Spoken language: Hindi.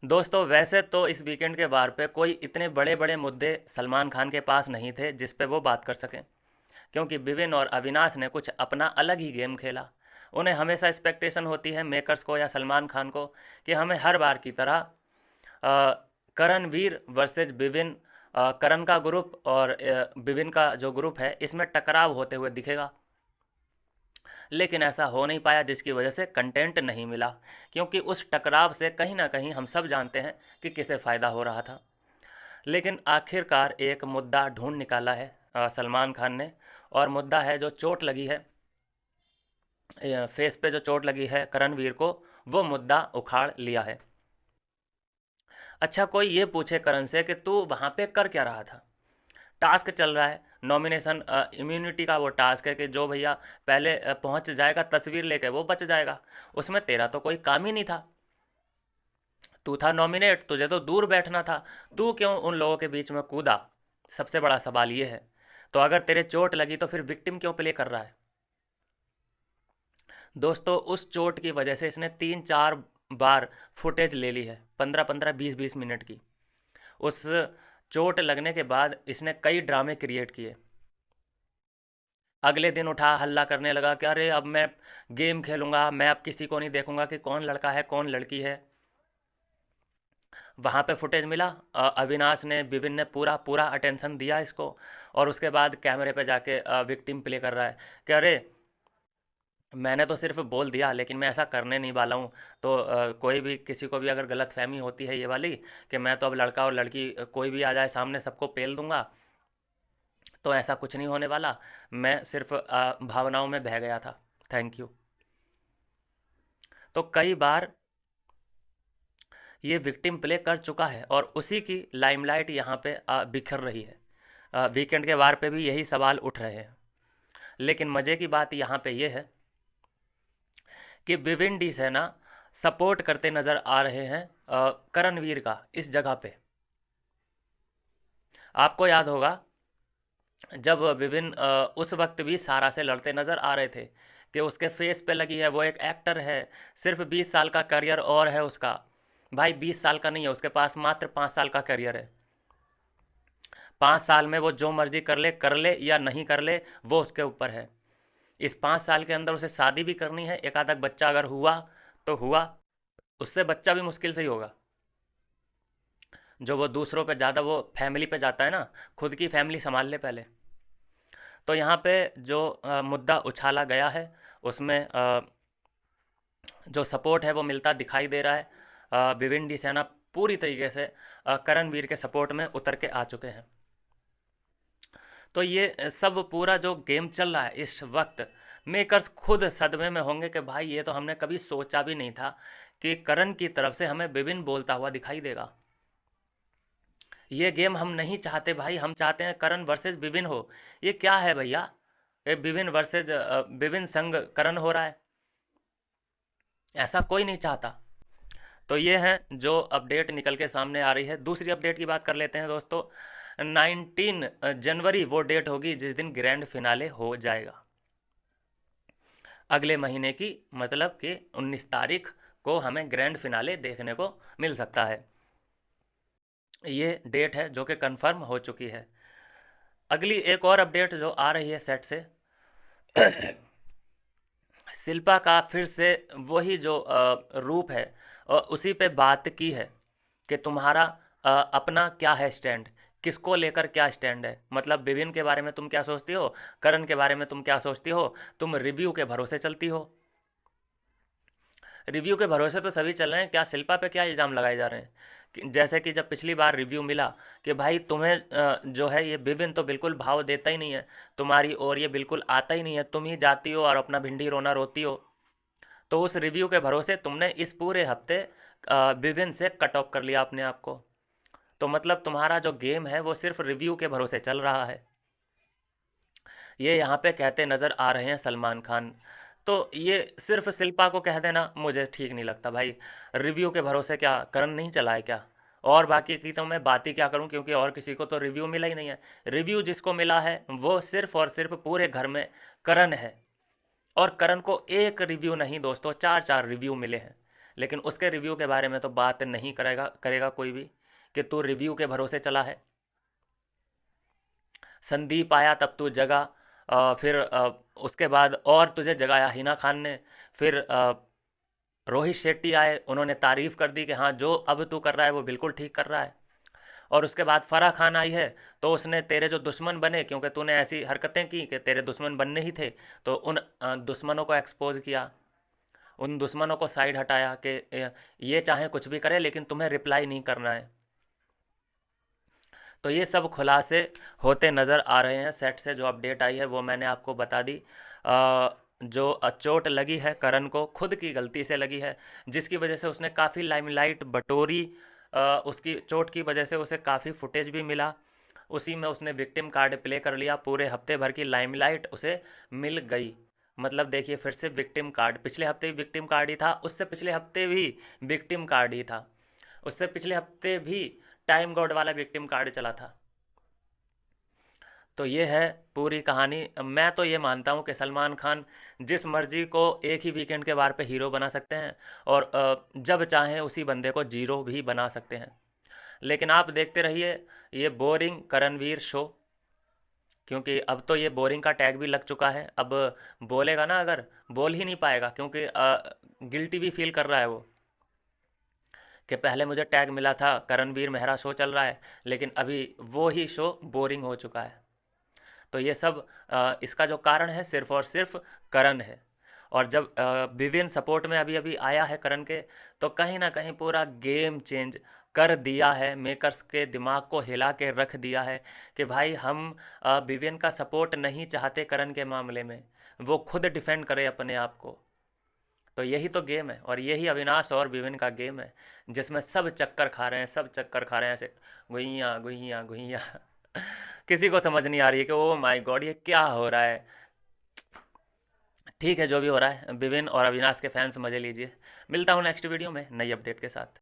दोस्तों वैसे तो इस वीकेंड के वार पे कोई इतने बड़े बड़े मुद्दे सलमान खान के पास नहीं थे जिस पे वो बात कर सकें, क्योंकि विविन और अविनाश ने कुछ अपना अलग ही गेम खेला। उन्हें हमेशा एक्सपेक्टेशन होती है मेकर्स को या सलमान खान को कि हमें हर बार की तरह करणवीर वर्सेस विविन, करण का ग्रुप और विविन का जो ग्रुप है इसमें टकराव होते हुए दिखेगा। लेकिन ऐसा हो नहीं पाया, जिसकी वजह से कंटेंट नहीं मिला, क्योंकि उस टकराव से कहीं ना कहीं हम सब जानते हैं कि किसे फ़ायदा हो रहा था। लेकिन आखिरकार एक मुद्दा ढूंढ निकाला है सलमान खान ने, और मुद्दा है जो चोट लगी है, फेस पे जो चोट लगी है करणवीर को, वो मुद्दा उखाड़ लिया है। अच्छा, कोई ये पूछे करण से कि तू वहाँ पे कर क्या रहा था। टास्क चल रहा है, नॉमिनेशन इम्यूनिटी का वो टास्क है कि जो भैया पहले पहुंच जाएगा तस्वीर लेके वो बच जाएगा। उसमें तेरा तो कोई काम ही नहीं था। तू था नॉमिनेट, तुझे तो दूर बैठना था। तू क्यों उन लोगों के बीच में कूदा, सबसे बड़ा सवाल ये है। तो अगर तेरे चोट लगी तो फिर विक्टिम क्यों प्ले कर रहा है। दोस्तों उस चोट की वजह से इसने 3-4 बार फुटेज ले ली है, 15-15 20-20 मिनट की। उस चोट लगने के बाद इसने कई ड्रामे क्रिएट किए। अगले दिन उठा हल्ला करने लगा कि अरे अब मैं गेम खेलूंगा, मैं अब किसी को नहीं देखूंगा कि कौन लड़का है कौन लड़की है। वहाँ पे फुटेज मिला, अविनाश ने विभिन्न ने पूरा पूरा अटेंशन दिया इसको, और उसके बाद कैमरे पे जाके विक्टिम प्ले कर रहा है कि अरे मैंने तो सिर्फ बोल दिया लेकिन मैं ऐसा करने नहीं वाला हूँ। तो कोई भी किसी को भी अगर गलत फहमी होती है ये वाली कि मैं तो अब लड़का और लड़की कोई भी आ जाए सामने सबको पेल दूंगा, तो ऐसा कुछ नहीं होने वाला। मैं सिर्फ भावनाओं में बह गया था। Thank you. तो कई बार ये विक्टिम प्ले कर चुका है और उसी की लाइमलाइट यहाँ पे बिखर रही है। वीकेंड के वार पे भी यही सवाल उठ रहे हैं। लेकिन मज़े की बात यहाँ पे ये है कि विभिन्न डी सेना सपोर्ट करते नज़र आ रहे हैं करणवीर का इस जगह पे। आपको याद होगा जब विभिन्न उस वक्त भी सारा से लड़ते नज़र आ रहे थे कि उसके फेस पे लगी है, वो एक एक्टर है, सिर्फ 20 साल का करियर और है उसका। भाई 20 साल का नहीं है, उसके पास मात्र 5 साल का करियर है। 5 साल में वो जो मर्जी कर ले या नहीं कर ले, वो उसके ऊपर है। इस 5 साल के अंदर उसे शादी भी करनी है, एक आधा बच्चा अगर हुआ तो हुआ, उससे बच्चा भी मुश्किल से ही होगा। जो वो दूसरों पे ज़्यादा वो फैमिली पे जाता है ना, खुद की फैमिली संभाल ले पहले। तो यहाँ पे जो मुद्दा उछाला गया है उसमें जो सपोर्ट है वो मिलता दिखाई दे रहा है। भिविंडी सेना पूरी तरीके से करणवीर के सपोर्ट में उतर के आ चुके हैं। तो ये सब पूरा जो गेम चल रहा है इस वक्त, मेकर्स खुद सदमे में होंगे कि भाई ये तो हमने कभी सोचा भी नहीं था कि करण की तरफ से हमें विभिन्न बोलता हुआ दिखाई देगा। ये गेम हम नहीं चाहते भाई, हम चाहते हैं करण वर्सेस विभिन्न हो। ये क्या है भैया, ये विभिन्न वर्सेस विभिन्न संग करण हो रहा है, ऐसा कोई नहीं चाहता। तो ये है जो अपडेट निकल के सामने आ रही है। दूसरी अपडेट की बात कर लेते हैं दोस्तों। 19 जनवरी वो डेट होगी जिस दिन ग्रैंड फिनाले हो जाएगा, अगले महीने की, मतलब कि 19 तारीख को हमें ग्रैंड फिनाले देखने को मिल सकता है। ये डेट है जो कि कंफर्म हो चुकी है। अगली एक और अपडेट जो आ रही है सेट से, शिल्पा का फिर से वही जो रूप है, उसी पे बात की है कि तुम्हारा अपना क्या है स्टैंड, किसको लेकर क्या स्टैंड है। मतलब विभिन्न के बारे में तुम क्या सोचती हो, करण के बारे में तुम क्या सोचती हो, तुम रिव्यू के भरोसे चलती हो। रिव्यू के भरोसे तो सभी चल रहे हैं, क्या शिल्पा पे क्या इल्ज़ाम लगाए जा रहे हैं जैसे कि जब पिछली बार रिव्यू मिला कि भाई तुम्हें जो है ये विभिन्न तो बिल्कुल भाव देता ही नहीं है तुम्हारी, और ये बिल्कुल आता ही नहीं है, तुम ही जाती हो और अपना भिंडी रोना रोती हो। तो उस रिव्यू के भरोसे तुमने इस पूरे हफ्ते विभिन्न से कट ऑफ कर लिया अपने आप को। तो मतलब तुम्हारा जो गेम है वो सिर्फ रिव्यू के भरोसे चल रहा है, ये यहाँ पे कहते नज़र आ रहे हैं सलमान खान। तो ये सिर्फ शिल्पा को कह देना मुझे ठीक नहीं लगता भाई। रिव्यू के भरोसे क्या करण नहीं चला है क्या, और बाकी की तो मैं बात ही क्या करूं, क्योंकि और किसी को तो रिव्यू मिला ही नहीं है। रिव्यू जिसको मिला है वो सिर्फ और सिर्फ पूरे घर में करण है, और करण को एक रिव्यू नहीं दोस्तों, 4-4 रिव्यू मिले हैं। लेकिन उसके रिव्यू के बारे में तो बात नहीं करेगा कोई भी, कि तू रिव्यू के भरोसे चला है। संदीप आया तब तू जगा, फिर उसके बाद और तुझे जगाया हिना खान ने। फिर रोहित शेट्टी आए, उन्होंने तारीफ़ कर दी कि हाँ जो अब तू कर रहा है वो बिल्कुल ठीक कर रहा है। और उसके बाद फराह खान आई है, तो उसने तेरे जो दुश्मन बने, क्योंकि तूने ऐसी हरकतें की कि तेरे दुश्मन बनने ही थे, तो उन दुश्मनों को एक्सपोज किया, उन दुश्मनों को साइड हटाया कि ये चाहे कुछ भी करे लेकिन तुम्हें रिप्लाई नहीं करना है। तो ये सब खुलासे होते नज़र आ रहे हैं। सेट से जो अपडेट आई है वो मैंने आपको बता दी। जो चोट लगी है करण को, खुद की गलती से लगी है, जिसकी वजह से उसने काफ़ी लाइमलाइट बटोरी। उसकी चोट की वजह से उसे काफ़ी फुटेज भी मिला, उसी में उसने विक्टिम कार्ड प्ले कर लिया, पूरे हफ्ते भर की लाइमलाइट उसे मिल गई। मतलब देखिए फिर से विक्टिम कार्ड, पिछले हफ्ते भी विक्टिम कार्ड ही था, उससे पिछले हफ्ते भी विक्टिम कार्ड ही था, उससे पिछले हफ्ते भी टाइम गॉड वाला विक्टिम कार्ड चला था। तो ये है पूरी कहानी। मैं तो ये मानता हूँ कि सलमान खान जिस मर्जी को एक ही वीकेंड के वार पे हीरो बना सकते हैं, और जब चाहें उसी बंदे को जीरो भी बना सकते हैं। लेकिन आप देखते रहिए ये बोरिंग करणवीर शो, क्योंकि अब तो ये बोरिंग का टैग भी लग चुका है। अब बोलेगा ना, अगर बोल ही नहीं पाएगा, क्योंकि गिल्टी भी फील कर रहा है वो, कि पहले मुझे टैग मिला था करणवीर मेहरा शो चल रहा है, लेकिन अभी वो ही शो बोरिंग हो चुका है। तो ये सब इसका जो कारण है सिर्फ और सिर्फ करण है। और जब विविन सपोर्ट में अभी अभी आया है करण के, तो कहीं ना कहीं पूरा गेम चेंज कर दिया है, मेकर्स के दिमाग को हिला के रख दिया है कि भाई हम विविन का सपोर्ट नहीं चाहते करण के मामले में, वो खुद डिफेंड करे अपने आप को। तो यही तो गेम है, और यही अविनाश और विविन का गेम है, जिसमें सब चक्कर खा रहे हैं, सब चक्कर खा रहे हैं ऐसे, गुइयाँ गुइयाँ गुइयाँ। किसी को समझ नहीं आ रही है कि ओ माय गॉड ये क्या हो रहा है। ठीक है जो भी हो रहा है, विविन और अविनाश के फैंस मजे लीजिए। मिलता हूँ नेक्स्ट वीडियो में नई अपडेट के साथ।